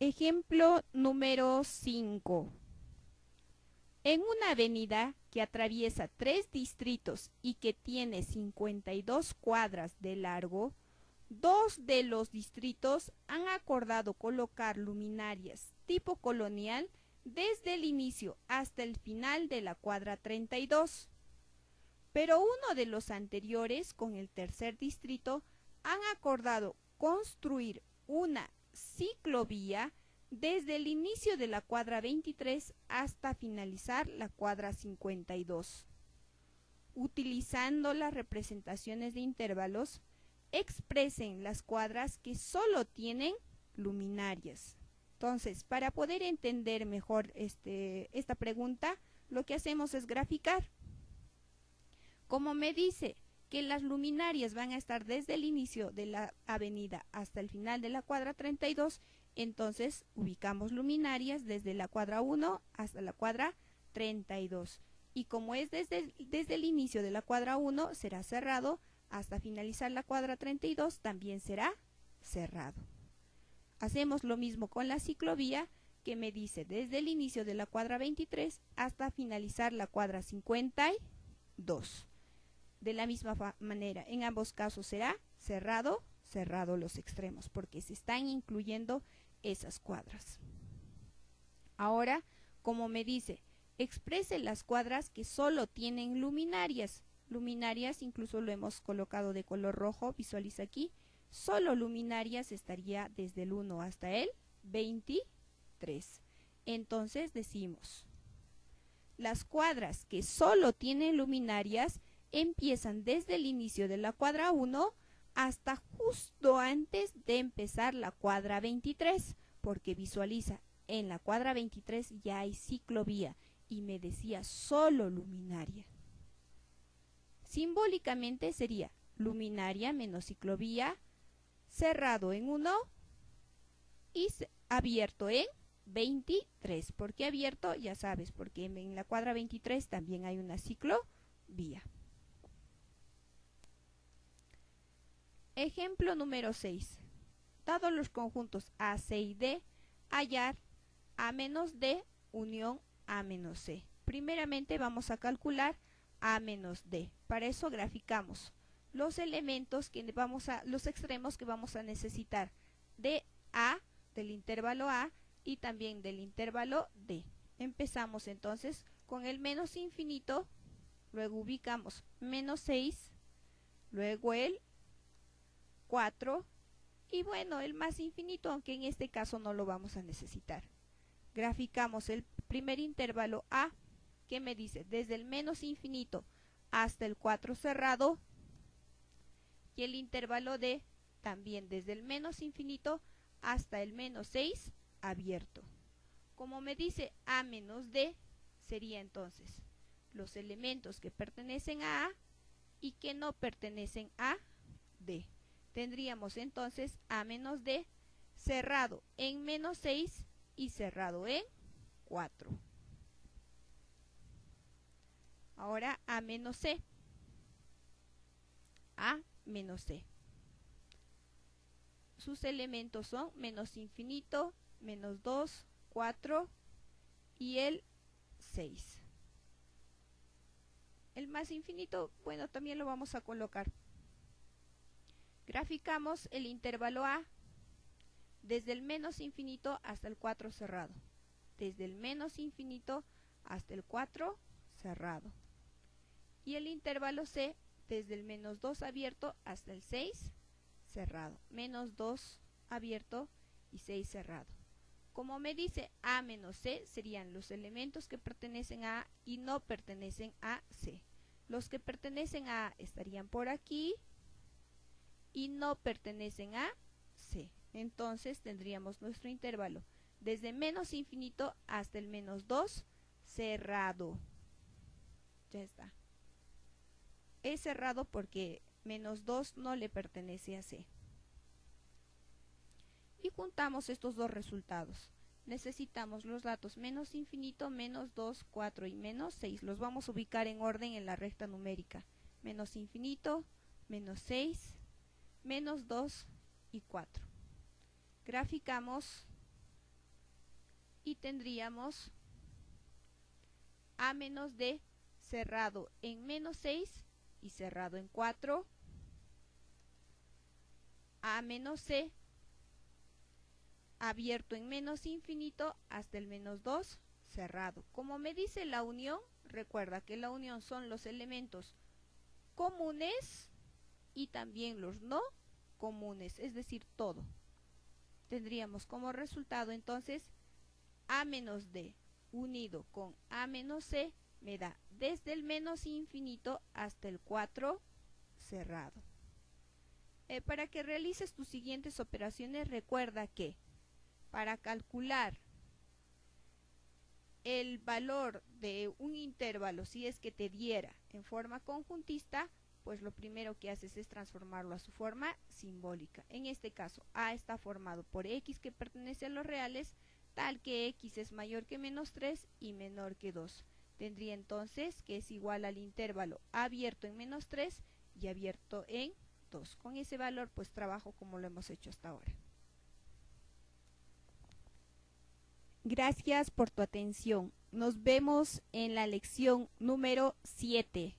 Ejemplo número 5. En una avenida que atraviesa 3 distritos y que tiene 52 cuadras de largo, 2 de los distritos han acordado colocar luminarias tipo colonial desde el inicio hasta el final de la cuadra 32. Pero uno de los anteriores, con el tercer distrito, han acordado construir una ciclovía desde el inicio de la cuadra 23 hasta finalizar la cuadra 52. Utilizando las representaciones de intervalos, expresen las cuadras que solo tienen luminarias. Entonces, para poder entender mejor esta pregunta, lo que hacemos es graficar. Como me dice que las luminarias van a estar desde el inicio de la avenida hasta el final de la cuadra 32, entonces ubicamos luminarias desde la cuadra 1 hasta la cuadra 32. Y como es desde el inicio de la cuadra 1, será cerrado, hasta finalizar la cuadra 32 también será cerrado. Hacemos lo mismo con la ciclovía, que me dice desde el inicio de la cuadra 23 hasta finalizar la cuadra 52. De la misma manera, en ambos casos será cerrado, cerrado los extremos, porque se están incluyendo esas cuadras. Ahora, como me dice, exprese las cuadras que solo tienen luminarias. Luminarias, incluso lo hemos colocado de color rojo, visualiza aquí. Solo luminarias estaría desde el 1 hasta el 23. Entonces decimos, las cuadras que solo tienen luminarias empiezan desde el inicio de la cuadra 1 hasta justo antes de empezar la cuadra 23, porque visualiza, en la cuadra 23 ya hay ciclovía y me decía solo luminaria. Simbólicamente sería luminaria menos ciclovía, cerrado en 1 y abierto en 23. ¿Por qué abierto? Ya sabes, porque en la cuadra 23 también hay una ciclovía. Ejemplo número 6. Dados los conjuntos A, C y D, hallar A menos D unión A menos C. Primeramente vamos a calcular A menos D. Para eso graficamos los elementos los extremos que vamos a necesitar de A, del intervalo A y también del intervalo D. Empezamos entonces con el menos infinito, luego ubicamos menos 6, luego el 4 y bueno, el más infinito, aunque en este caso no lo vamos a necesitar. Graficamos el primer intervalo A, que me dice desde el menos infinito hasta el 4 cerrado, y el intervalo D también desde el menos infinito hasta el menos 6 abierto. Como me dice A menos D, sería entonces los elementos que pertenecen a y que no pertenecen a D. Tendríamos entonces A menos D cerrado en menos 6 y cerrado en 4. Ahora A menos C. A menos C. Sus elementos son menos infinito, menos 2, 4 y el 6. El más infinito, bueno, también lo vamos a colocar. Graficamos el intervalo A desde el menos infinito hasta el 4 cerrado. Desde el menos infinito hasta el 4 cerrado. Y el intervalo C desde el menos 2 abierto hasta el 6 cerrado. Menos 2 abierto y 6 cerrado. Como me dice A menos C, serían los elementos que pertenecen a A y no pertenecen a C. Los que pertenecen a A estarían por aquí y no pertenecen a C. Entonces tendríamos nuestro intervalo desde menos infinito hasta el menos 2 cerrado. Ya está. Es cerrado porque menos 2 no le pertenece a C. Y juntamos estos dos resultados. Necesitamos los datos menos infinito, menos 2, 4 y menos 6. Los vamos a ubicar en orden en la recta numérica. Menos infinito, menos 6, menos 2 y 4. Graficamos y tendríamos A menos D cerrado en menos 6 y cerrado en 4, A menos C abierto en menos infinito hasta el menos 2 cerrado. Como me dice la unión, recuerda que la unión son los elementos comunes y también los no comunes, es decir, todo. Tendríamos como resultado entonces A menos D unido con A menos C me da desde el menos infinito hasta el 4 cerrado. Para que realices tus siguientes operaciones, recuerda que para calcular el valor de un intervalo, si es que te diera en forma conjuntista, pues lo primero que haces es transformarlo a su forma simbólica. En este caso, A está formado por X que pertenece a los reales, tal que X es mayor que menos 3 y menor que 2. Tendría entonces que es igual al intervalo abierto en menos 3 y abierto en 2. Con ese valor pues trabajo como lo hemos hecho hasta ahora. Gracias por tu atención. Nos vemos en la lección número 7.